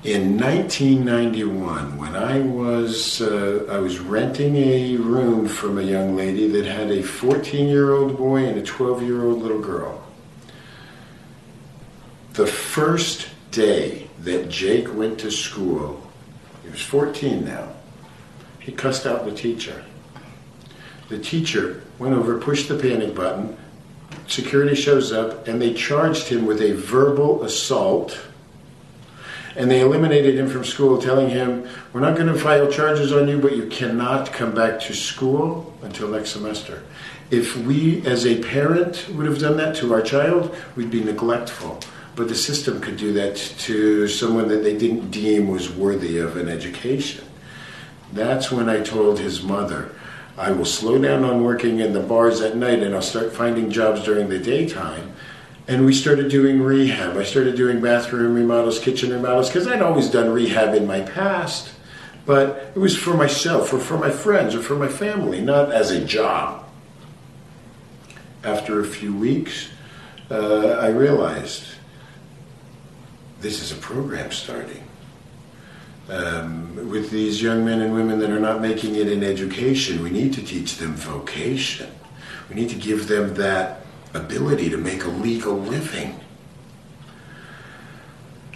In 1991, when I was renting a room from a young lady that had a 14-year-old boy and a 12-year-old little girl. The first day that Jake went to school, he was 14 now, he cussed out the teacher. The teacher went over, pushed the panic button, security shows up, and they charged him with a verbal assault. And they eliminated him from school, telling him, we're not going to file charges on you, but you cannot come back to school until next semester. If we, as a parent, would have done that to our child, we'd be neglectful. But the system could do that to someone that they didn't deem was worthy of an education. That's when I told his mother, I will slow down on working in the bars at night and I'll start finding jobs during the daytime. And we started doing rehab. I started doing bathroom remodels, kitchen remodels, because I'd always done rehab in my past. But it was for myself, or for my friends, or for my family, not as a job. After a few weeks, I realized this is a program starting. With these young men and women that are not making it in education, we need to teach them vocation. We need to give them that ability to make a legal living.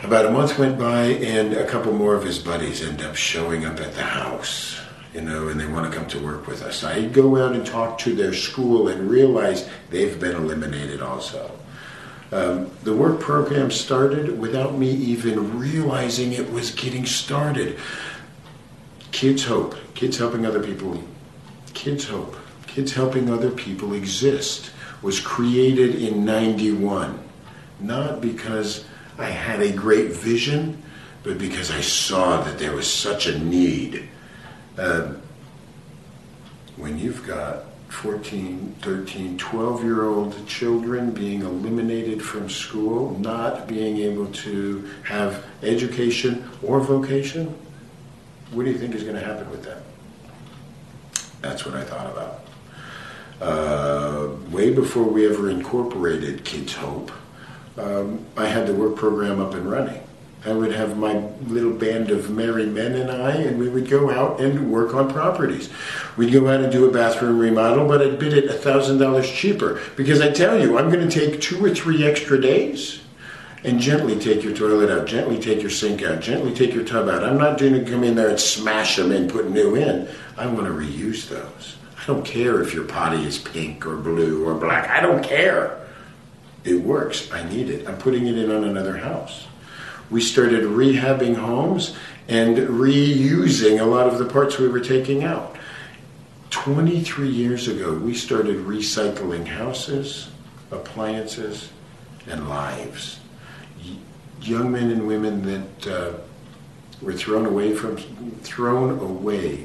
About a month went by and a couple more of his buddies end up showing up at the house, and they want to come to work with us. I go out and talk to their school and realize they've been eliminated also. The work program started without me even realizing it was getting started. Kids Hope, kids helping other people, Kids Hope, kids helping other people exist, was created in 91, not because I had a great vision, but because I saw that there was such a need. When you've got 14, 13, 12-year-old children being eliminated from school, not being able to have education or vocation, what do you think is going to happen with them? That's what I thought about. Way before we ever incorporated Kids Hope, I had the work program up and running. I would have my little band of merry men and we would go out and work on properties. We'd go out and do a bathroom remodel, but I'd bid it $1,000 cheaper, because I tell you, I'm going to take 2 or 3 extra days and gently take your toilet out, gently take your sink out, gently take your tub out. I'm not going to come in there and smash them and put new in. I want to reuse those. I don't care if your potty is pink or blue or black. I don't care. It works. I need it. I'm putting it in on another house. We started rehabbing homes and reusing a lot of the parts we were taking out. 23 years ago, we started recycling houses, appliances, and lives. Young men and women that were thrown away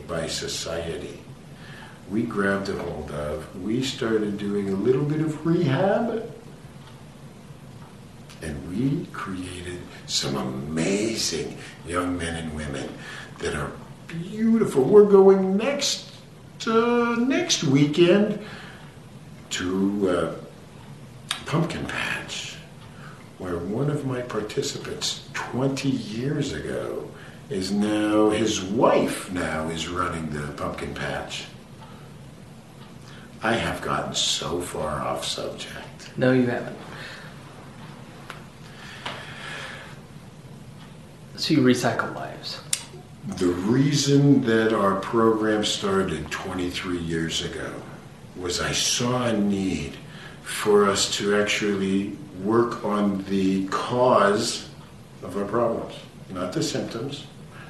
by society. We grabbed a hold of. We started doing a little bit of rehab, and we created some amazing young men and women that are beautiful. We're going next weekend to Pumpkin Patch, where one of my participants 20 years ago is now, his wife now is running the Pumpkin Patch. I have gotten so far off subject. No, you haven't. So you recycle lives. The reason that our program started 23 years ago was I saw a need for us to actually work on the cause of our problems, not the symptoms,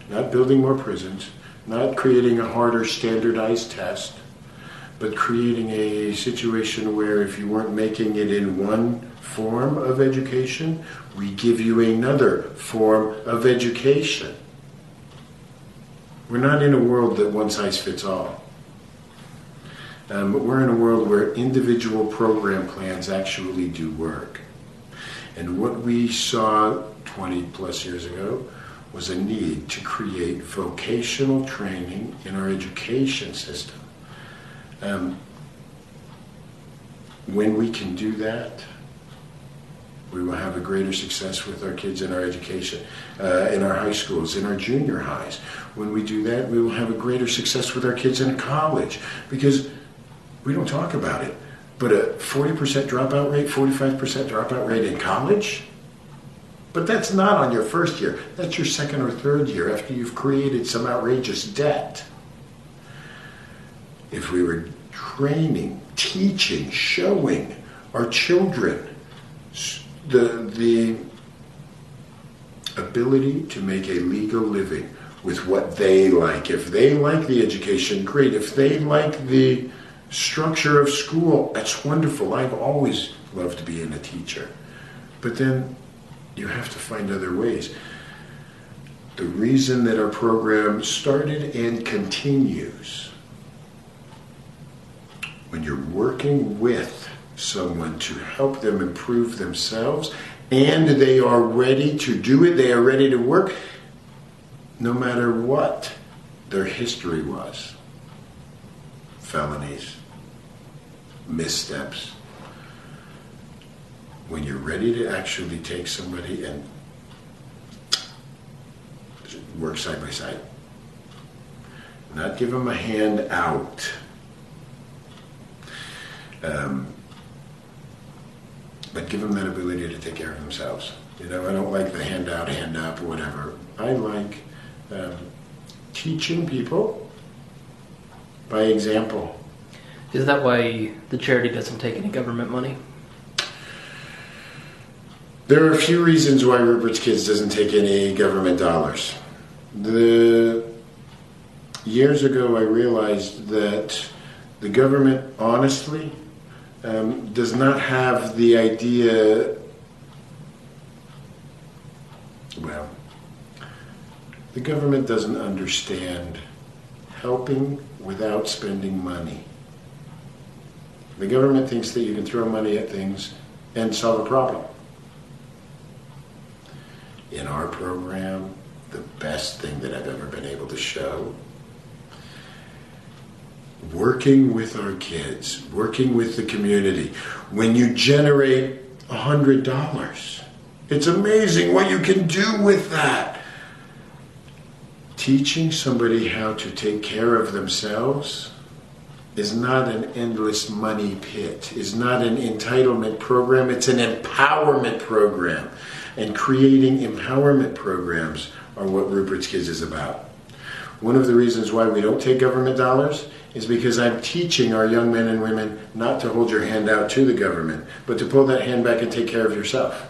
not building more prisons, not creating a harder standardized test, but creating a situation where if you weren't making it in one form of education, we give you another form of education. We're not in a world that one size fits all. But we're in a world where individual program plans actually do work. And what we saw 20 plus years ago was a need to create vocational training in our education system. When we can do that, We will have a greater success with our kids in our education, in our high schools, in our junior highs. When we do that, we will have a greater success with our kids in college, because we don't talk about it. But a 40% dropout rate, 45% dropout rate in college? But that's not on your first year. That's your second or third year after you've created some outrageous debt. If we were training, teaching, showing our children the ability to make a legal living with what they like. If they like the education, great. If they like the structure of school, that's wonderful. I've always loved being a teacher. But then you have to find other ways. The reason that our program started and continues, when you're working with someone to help them improve themselves, and they are ready to do it, they are ready to work, no matter what their history was. Felonies, missteps. When you're ready to actually take somebody and work side by side, not give them a hand out, but give them that ability to take care of themselves. You know, I don't like the hand out, hand up, whatever. I like teaching people by example. Is that why the charity doesn't take any government money? There are a few reasons why Rupert's Kids doesn't take any government dollars. Years ago I realized that the government, honestly, does not have the idea, well, the government doesn't understand helping without spending money. The government thinks that you can throw money at things and solve a problem. In our program, the best thing that I've ever been able to show, working with our kids, working with the community, when you generate $100, it's amazing what you can do with that. Teaching somebody how to take care of themselves is not an endless money pit, is not an entitlement program, it's an empowerment program. And creating empowerment programs are what Rupert's Kids is about. One of the reasons why we don't take government dollars is because I'm teaching our young men and women not to hold your hand out to the government, but to pull that hand back and take care of yourself.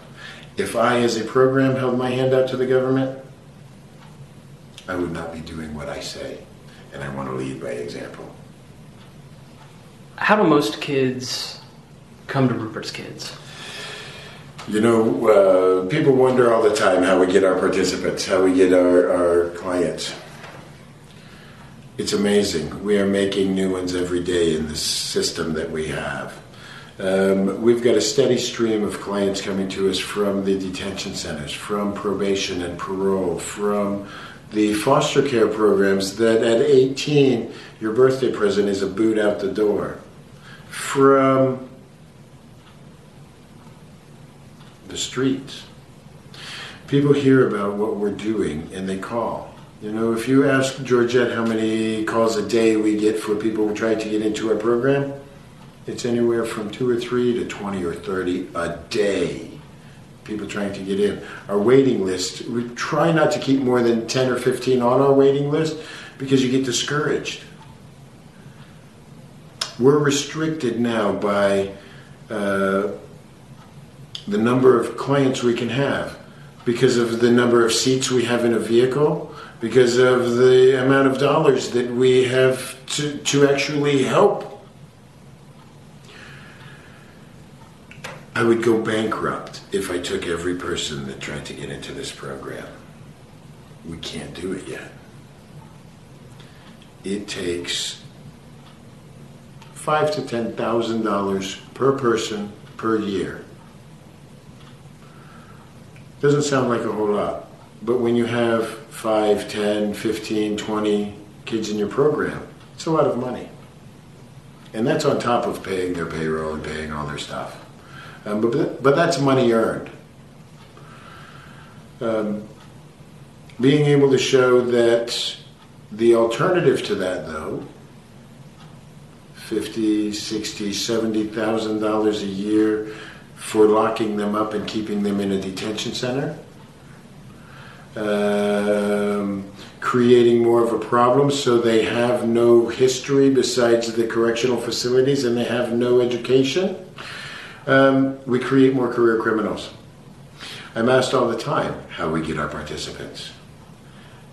If I, as a program, held my hand out to the government, I would not be doing what I say. And I want to lead by example. How do most kids come to Rupert's Kids? You know, people wonder all the time how we get our participants, how we get our clients. It's amazing. We are making new ones every day in this system that we have. We've got a steady stream of clients coming to us from the detention centers, from probation and parole, from the foster care programs that at 18, your birthday present is a boot out the door, from the streets. People hear about what we're doing and they call. You know, if you ask Georgette how many calls a day we get for people who try to get into our program, it's anywhere from 2 or 3 to 20 or 30 a day. People trying to get in. Our waiting list, we try not to keep more than 10 or 15 on our waiting list because you get discouraged. We're restricted now by the number of clients we can have because of the number of seats we have in a vehicle, because of the amount of dollars that we have to actually help. I would go bankrupt if I took every person that tried to get into this program. We can't do it yet. It takes $5,000 to $10,000 per person per year. Doesn't sound like a whole lot, but when you have 5, 10, 15, 20 kids in your program, it's a lot of money. And that's on top of paying their payroll and paying all their stuff. But that's money earned. Being able to show that the alternative to that, though, $50,000, $60,000, $70,000 a year for locking them up and keeping them in a detention center, creating more of a problem so they have no history besides the correctional facilities and they have no education. We create more career criminals. I'm asked all the time how we get our participants.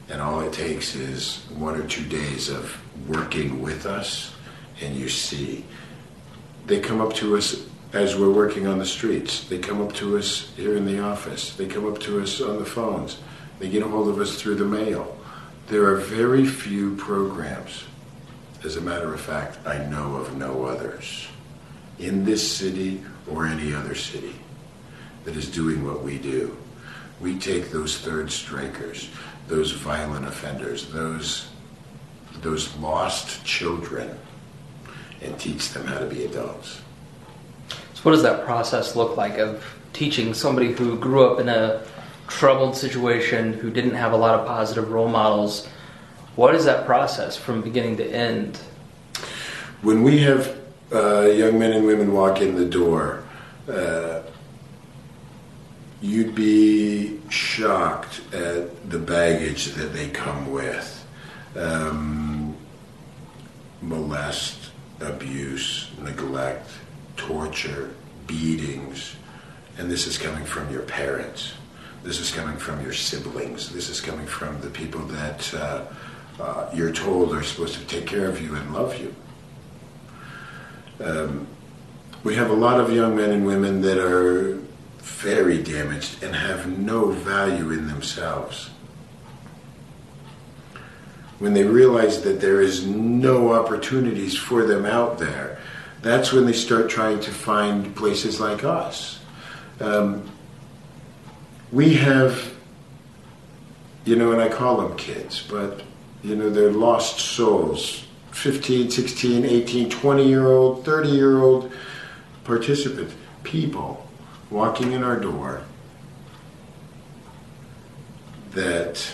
And all it takes is 1 or 2 days of working with us, and you see. They come up to us as we're working on the streets. They come up to us here in the office. They come up to us on the phones. They get a hold of us through the mail. There are very few programs, as a matter of fact, I know of no others, in this city or any other city, that is doing what we do. We take those third strikers, those violent offenders, those lost children, and teach them how to be adults. So what does that process look like of teaching somebody who grew up in a troubled situation, who didn't have a lot of positive role models? What is that process from beginning to end? When we have young men and women walk in the door, you'd be shocked at the baggage that they come with. Molest, abuse, neglect, torture, beatings. And this is coming from your parents. This is coming from your siblings. This is coming from the people that you're told are supposed to take care of you and love you. We have a lot of young men and women that are very damaged and have no value in themselves. When they realize that there is no opportunities for them out there, that's when they start trying to find places like us. We have, and I call them kids, but, they're lost souls, 15, 16, 18, 20-year-old, 30-year-old participants, people walking in our door that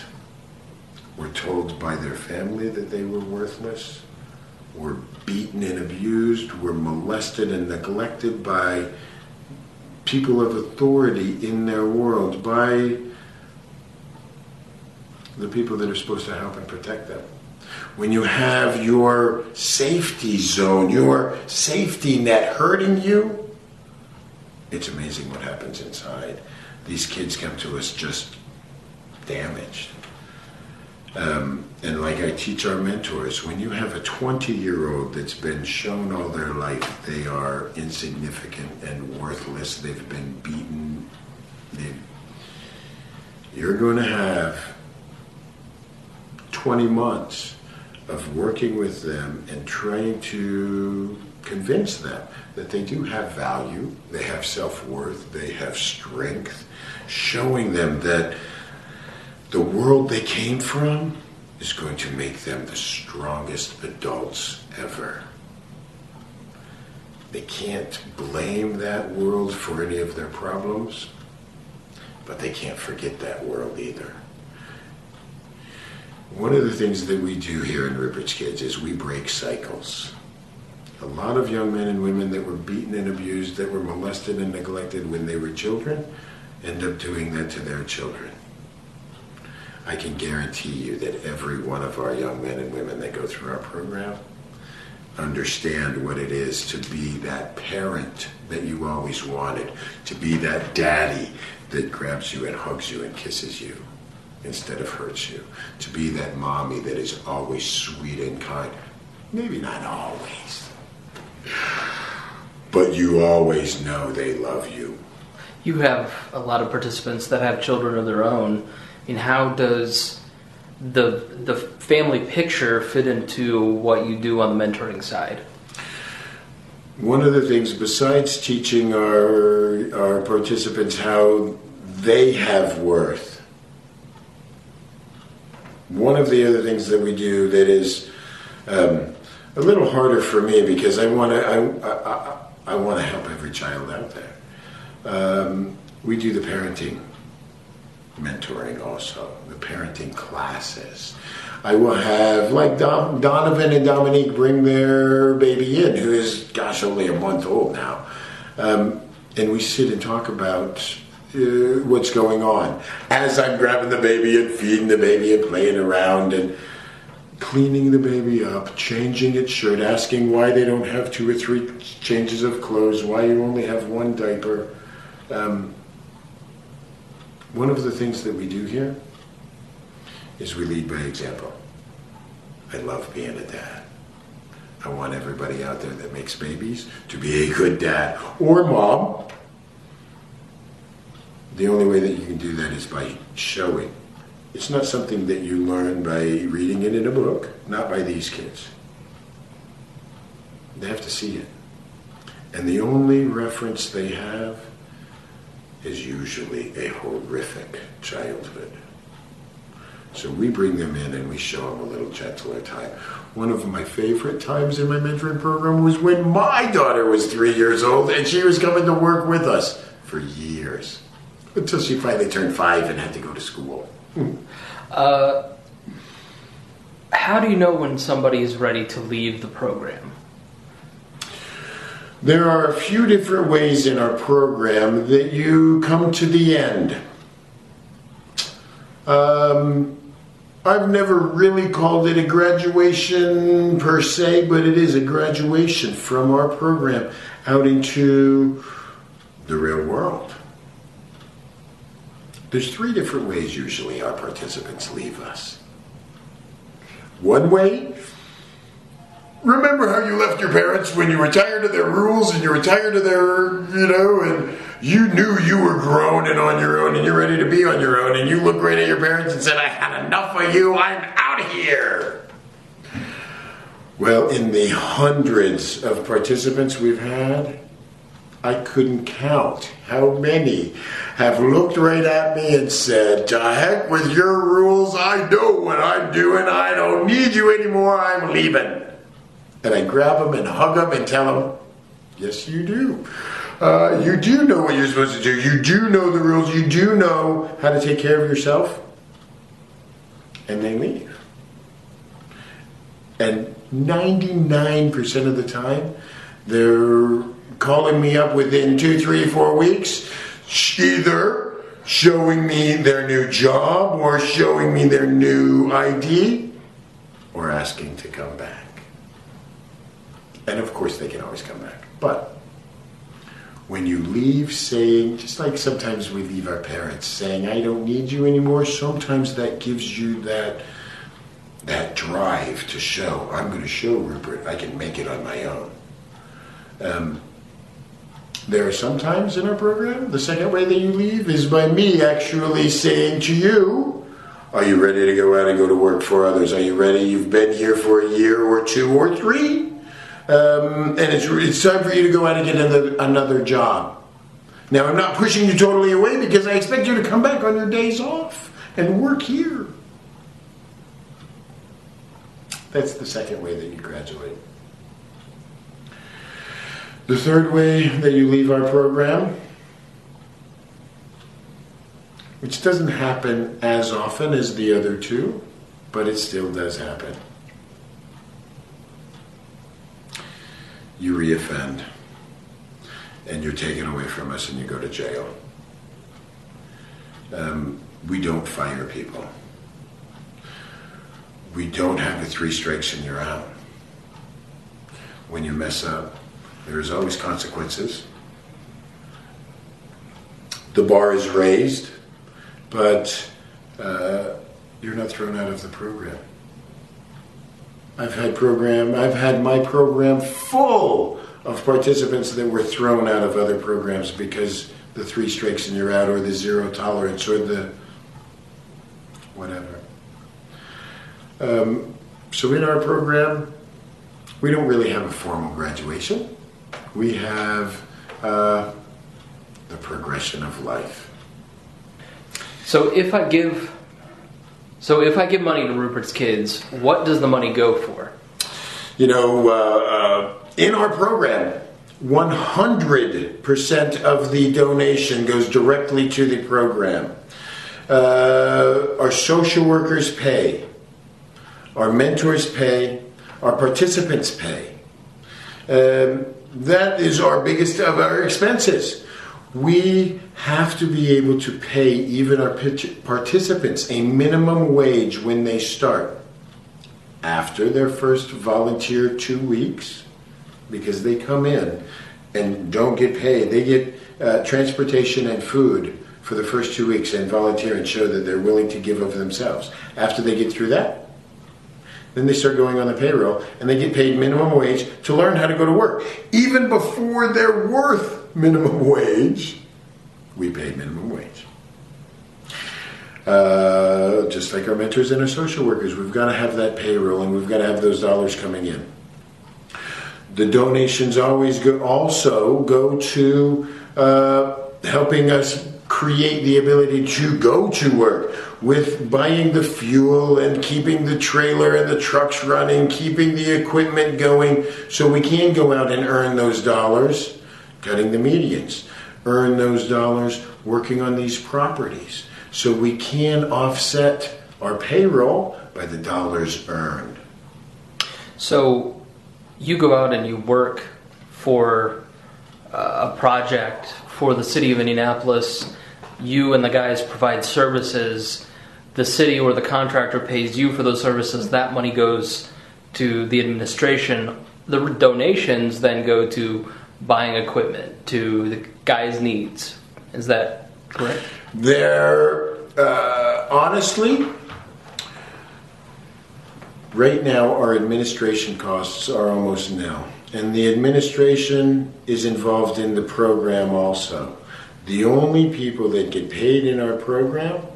were told by their family that they were worthless, were beaten and abused, were molested and neglected by people of authority in their world, by the people that are supposed to help and protect them. When you have your safety zone, your safety net hurting you, it's amazing what happens inside. These kids come to us just damaged. And like I teach our mentors, when you have a 20-year-old that's been shown all their life they are insignificant and worthless, they've been beaten, you're going to have 20 months of working with them and trying to convince them that they do have value, they have self-worth, they have strength, showing them that the world they came from is going to make them the strongest adults ever. They can't blame that world for any of their problems, but they can't forget that world either. One of the things that we do here in Rippert's Kids is we break cycles. A lot of young men and women that were beaten and abused, that were molested and neglected when they were children, end up doing that to their children. I can guarantee you that every one of our young men and women that go through our program understand what it is to be that parent that you always wanted, to be that daddy that grabs you and hugs you and kisses you instead of hurts you, to be that mommy that is always sweet and kind. Maybe not always, but you always know they love you. You have a lot of participants that have children of their own. I mean, how does the family picture fit into what you do on the mentoring side? One of the things, besides teaching our participants how they have worth, one of the other things that we do that is a little harder for me, because I want to help every child out there. We do the parenting mentoring also, the parenting classes. I will have, like Donovan and Dominique bring their baby in, who is, gosh, only a month old now. And we sit and talk about what's going on. As I'm grabbing the baby and feeding the baby and playing around and cleaning the baby up, changing its shirt, asking why they don't have 2 or 3 changes of clothes, why you only have 1 diaper. One of the things that we do here is we lead by example. I love being a dad. I want everybody out there that makes babies to be a good dad or mom. The only way that you can do that is by showing. It's not something that you learn by reading it in a book, not by these kids. They have to see it. And the only reference they have is usually a horrific childhood. So we bring them in and we show them a little gentler time. One of my favorite times in my mentoring program was when my daughter was 3 years old and she was coming to work with us for years. Until she finally turned 5 and had to go to school. How do you know when somebody is ready to leave the program? There are a few different ways in our program that you come to the end. I've never really called it a graduation per se, but it is a graduation from our program out into the real world. There's 3 different ways usually our participants leave us. One way, remember how you left your parents when you were tired of their rules and you were tired of their, and you knew you were grown and on your own and you're ready to be on your own and you looked right at your parents and said, I had enough of you, I'm out of here. Well, in the hundreds of participants we've had, I couldn't count how many have looked right at me and said, to heck with your rules, I know what I'm doing, I don't need you anymore, I'm leaving. And I grab them and hug them and tell them, yes you do. You do know what you're supposed to do, you do know the rules, you do know how to take care of yourself. And they leave. And 99% of the time, they're calling me up within 2, 3, 4 weeks, either showing me their new job or showing me their new ID or asking to come back. And of course they can always come back. But when you leave saying, just like sometimes we leave our parents saying, I don't need you anymore, sometimes that gives you that drive to show, I'm going to show Rupert I can make it on my own. There are some times in our program, the second way that you leave is by me actually saying to you, are you ready to go out and go to work for others? Are you ready? You've been here for a year or 2 or 3. And it's time for you to go out and get another job. Now, I'm not pushing you totally away because I expect you to come back on your days off and work here. That's the second way that you graduate. The third way that you leave our program, which doesn't happen as often as the other 2, but it still does happen. You reoffend, and you're taken away from us and you go to jail. We don't fire people. We don't have a 3 strikes and you're out. When you mess up, there's always consequences. The bar is raised, but you're not thrown out of the program. I've had my program full of participants that were thrown out of other programs because the 3 strikes and you're out, or the 0 tolerance, or the whatever. So in our program, we don't really have a formal graduation. We have the progression of life. So if I give money to Rupert's kids, what does the money go for? In our program, 100% of the donation goes directly to the program. Our social workers pay, our mentors pay, our participants pay. That is our biggest of our expenses. We have to be able to pay even our participants a minimum wage when they start. After their first volunteer 2 weeks, because they come in and don't get paid. They get transportation and food for the first 2 weeks and volunteer and show that they're willing to give of themselves. After they get through that, then they start going on the payroll and they get paid minimum wage to learn how to go to work. Even before they're worth minimum wage, we pay minimum wage. Just like our mentors and our social workers, we've got to have that payroll and we've got to have those dollars coming in. The donations always also go to helping us create the ability to go to work, with buying the fuel and keeping the trailer and the trucks running, keeping the equipment going, so we can go out and earn those dollars, cutting the medians, earn those dollars working on these properties, so we can offset our payroll by the dollars earned. So you go out and you work for a project for the city of Indianapolis. You and the guys provide services. The city or the contractor pays you for those services. That money goes to the administration. The donations then go to buying equipment, to the guys' needs. Is that correct? They're honestly, right now our administration costs are almost nil. And the administration is involved in the program also. The only people that get paid in our program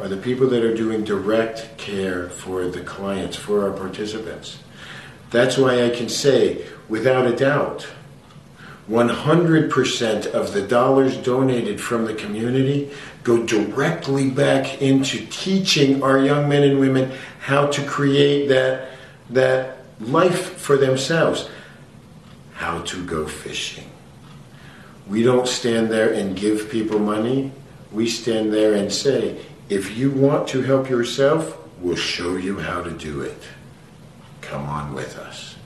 are the people that are doing direct care for the clients, for our participants. That's why I can say, without a doubt, 100% of the dollars donated from the community go directly back into teaching our young men and women how to create that life for themselves, how to go fishing. We don't stand there and give people money. We stand there and say, if you want to help yourself, we'll show you how to do it. Come on with us.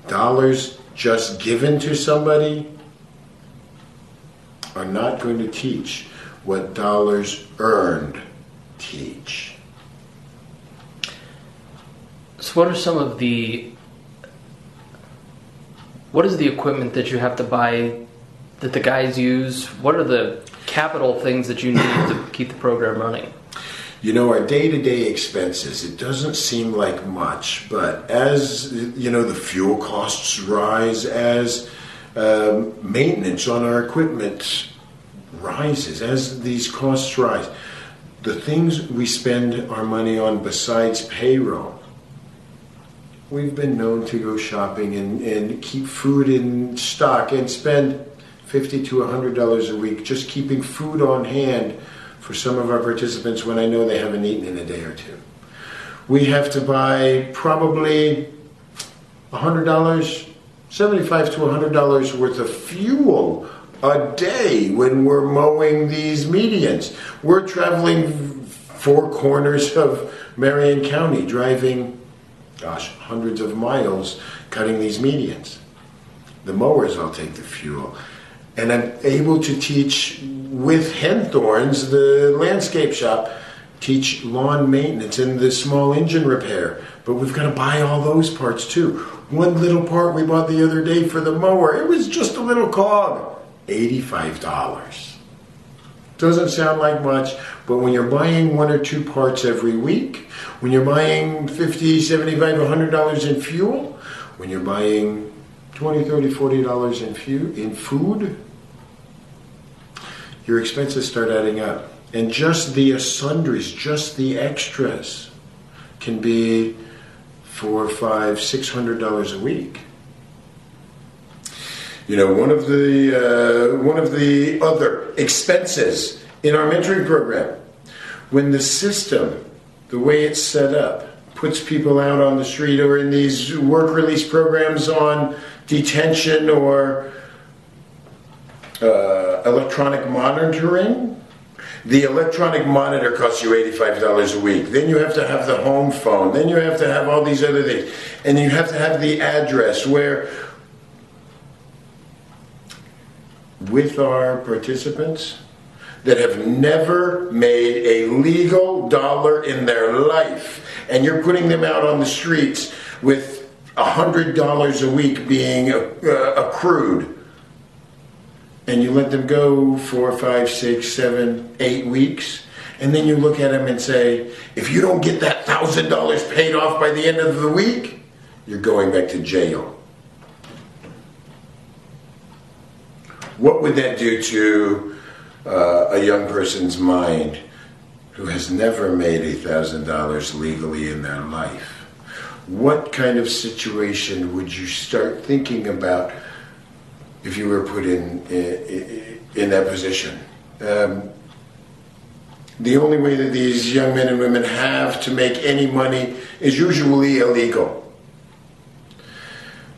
Dollars just given to somebody are not going to teach what dollars earned teach. So what is the equipment that you have to buy that the guys use? What are the capital things that you need to keep the program running? You know, our day-to-day expenses, it doesn't seem like much, but as, you know, the fuel costs rise, as maintenance on our equipment rises, as these costs rise, the things we spend our money on besides payroll, we've been known to go shopping and keep food in stock and spend $50 to $100 a week just keeping food on hand for some of our participants when I know they haven't eaten in a day or two. We have to buy probably $100, $75 to $100 worth of fuel a day when we're mowing these medians. We're traveling 4 corners of Marion County, driving, hundreds of miles, cutting these medians. The mowers all take the fuel. And I'm able to teach with Henthorns, the landscape shop, teach lawn maintenance and the small engine repair. But we've got to buy all those parts too. One little part we bought the other day for the mower, it was just a little cog, $85. Doesn't sound like much, but when you're buying 1 or 2 parts every week, when you're buying $50, $75, $100 in fuel, when you're buying $20, $30, $40 in food, your expenses start adding up. And just the sundries, just the extras, can be $400, $500, $600 a week. You know, one of the other expenses in our mentoring program, when the system, the way it's set up, puts people out on the street or in these work release programs on detention or electronic monitoring. The electronic monitor costs you $85 a week. Then you have to have the home phone. Then you have to have all these other things. And you have to have the address where, with our participants that have never made a legal dollar in their life, and you're putting them out on the streets with $100 a week being accrued, and you let them go 4, 5, 6, 7, 8 weeks, and then you look at them and say, if you don't get that $1,000 paid off by the end of the week, you're going back to jail. What would that do to a young person's mind who has never made $1,000 legally in their life? What kind of situation would you start thinking about if you were put in that position? The only way that these young men and women have to make any money is usually illegal.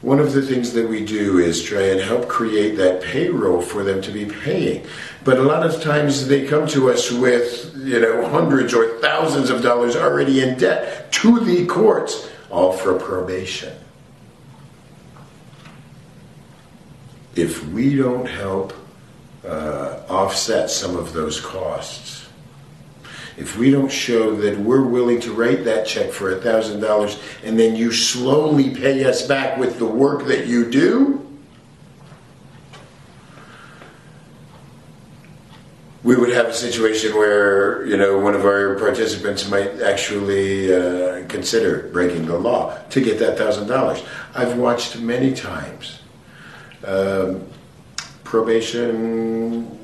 One of the things that we do is try and help create that payroll for them to be paying. But a lot of times they come to us with, hundreds or thousands of dollars already in debt to the courts, all for probation. If we don't help offset some of those costs, if we don't show that we're willing to write that check for $1,000 and then you slowly pay us back with the work that you do, we would have a situation where, one of our participants might actually consider breaking the law to get that $1,000. I've watched many times probation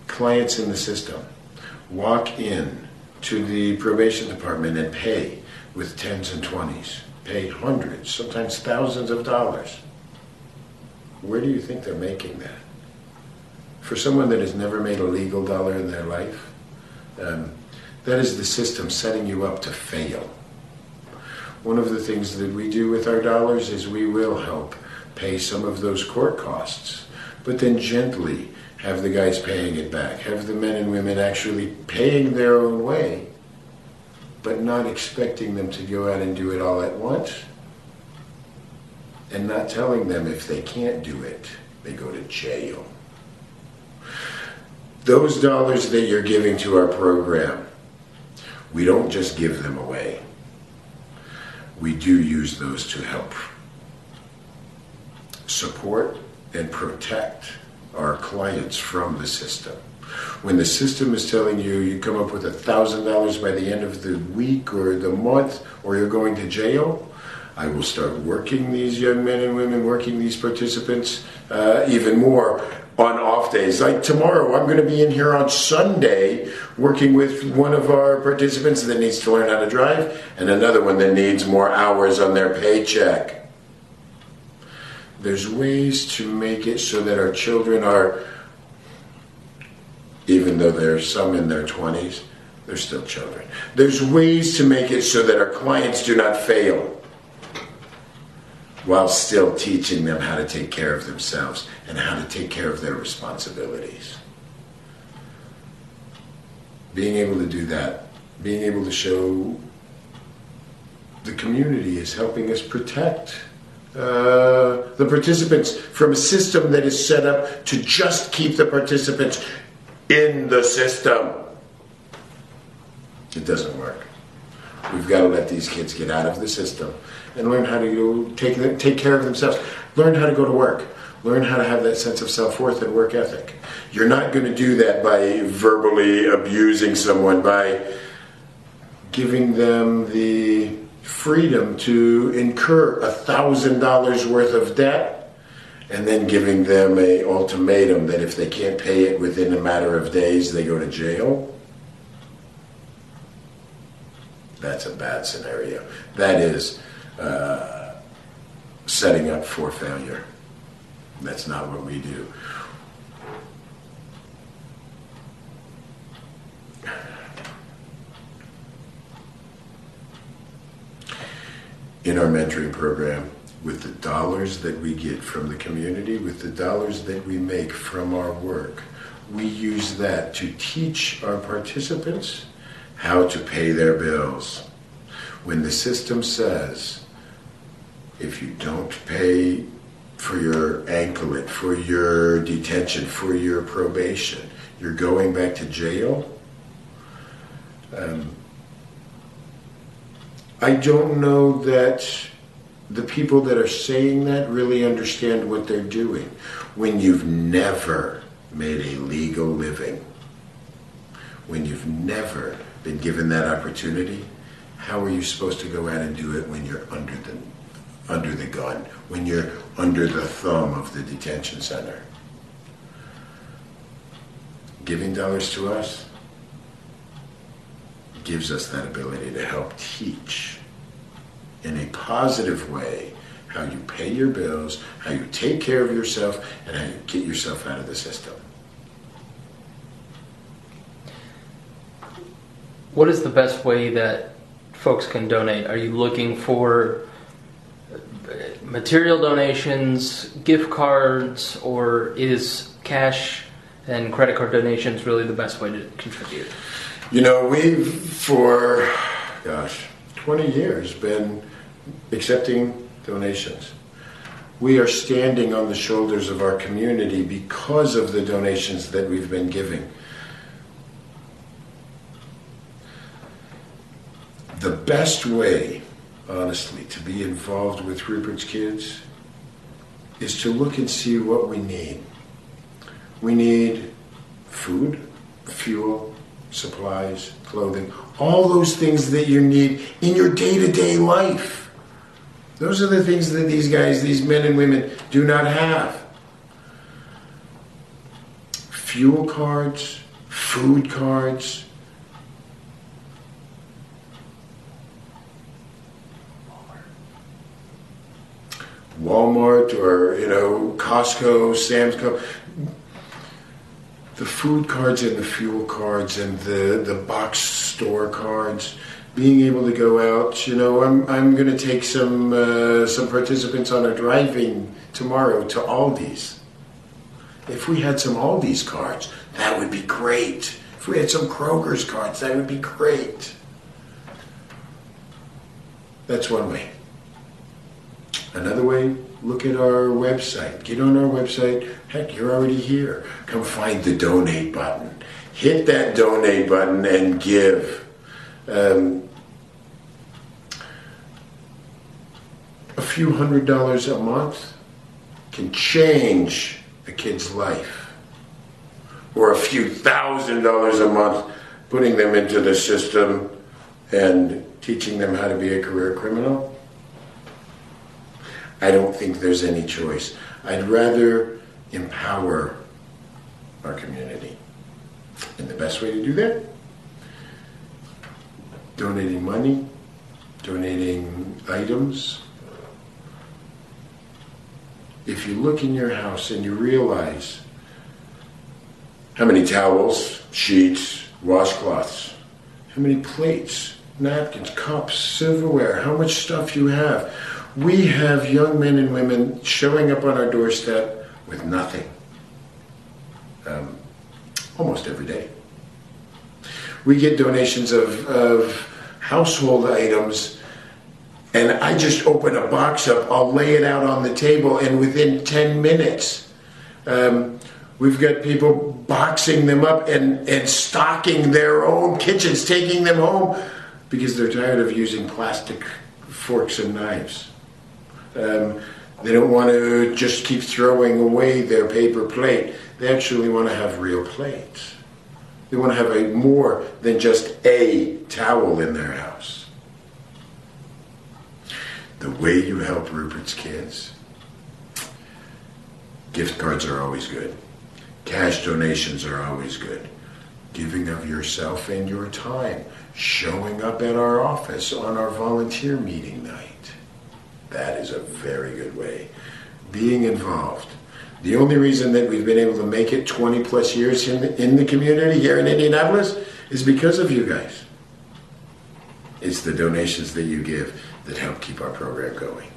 clients in the system walk in to the probation department and pay with 10s and 20s, pay hundreds, sometimes thousands of dollars. Where do you think they're making that? For someone that has never made a legal dollar in their life, that is the system setting you up to fail. One of the things that we do with our dollars is we will help pay some of those court costs, but then gently have the guys paying it back, have the men and women actually paying their own way, but not expecting them to go out and do it all at once, and not telling them if they can't do it, they go to jail. Those dollars that you're giving to our program, we don't just give them away. We do use those to help support and protect our clients from the system. When the system is telling you you come up with $1,000 by the end of the week or the month or you're going to jail, I will start working these young men and women, working these participants even more on off days. Like tomorrow, I'm going to be in here on Sunday working with one of our participants that needs to learn how to drive and another one that needs more hours on their paycheck. There's ways to make it so that our children are, even though there's some in their 20s, they're still children. There's ways to make it so that our clients do not fail while still teaching them how to take care of themselves and how to take care of their responsibilities. Being able to do that, being able to show the community is helping us protect the participants from a system that is set up to just keep the participants in the system. It doesn't work. We've got to let these kids get out of the system and learn how to take care of themselves. Learn how to go to work. Learn how to have that sense of self-worth and work ethic. You're not going to do that by verbally abusing someone, by giving them the freedom to incur $1,000 worth of debt and then giving them an ultimatum that if they can't pay it within a matter of days, they go to jail. That's a bad scenario. That is setting up for failure. That's not what we do. In our mentoring program, with the dollars that we get from the community, with the dollars that we make from our work, we use that to teach our participants how to pay their bills. When the system says, if you don't pay for your anklet, for your detention, for your probation, you're going back to jail. I don't know that the people that are saying that really understand what they're doing. When you've never made a legal living, when you've never been given that opportunity, how are you supposed to go out and do it when you're under the gun, when you're under the thumb of the detention center? Giving dollars to us gives us that ability to help teach in a positive way how you pay your bills, how you take care of yourself, and how you get yourself out of the system. What is the best way that folks can donate? Are you looking for material donations, gift cards, or is cash and credit card donations really the best way to contribute? You know, we've, for, 20 years been accepting donations. We are standing on the shoulders of our community because of the donations that we've been giving. The best way, honestly, to be involved with Rupert's Kids is to look and see what we need. We need food, fuel, supplies, clothing, all those things that you need in your day-to-day life. Those are the things that these guys, these men and women, do not have. Fuel cards, food cards, Walmart or, Costco, Sam's Club. The food cards and the fuel cards and the box store cards, being able to go out, I'm going to take some participants on a driving tomorrow to Aldi's. If we had some Aldi's cards, that would be great. If we had some Kroger's cards, that would be great. That's one way. Another way, look at our website. Get on our website. Heck, you're already here. Come find the donate button. Hit that donate button and give. A few $100s a month can change a kid's life. Or a few $1,000s a month, putting them into the system and teaching them how to be a career criminal. I don't think there's any choice. I'd rather empower our community. And the best way to do that? Donating money, donating items. If you look in your house and you realize how many towels, sheets, washcloths, how many plates, napkins, cups, silverware, how much stuff you have. We have young men and women showing up on our doorstep with nothing. Almost every day. We get donations of household items, and I just open a box up, I'll lay it out on the table, and within 10 minutes, we've got people boxing them up and stocking their own kitchens, taking them home, because they're tired of using plastic forks and knives. They don't want to just keep throwing away their paper plate. They actually want to have real plates. They want to have more than just a towel in their house. The way you help Rupert's Kids, gift cards are always good. Cash donations are always good. Giving of yourself and your time. Showing up at our office on our volunteer meeting night. That is a very good way. Being involved. The only reason that we've been able to make it 20 plus years in the community here in Indianapolis is because of you guys. It's the donations that you give that help keep our program going.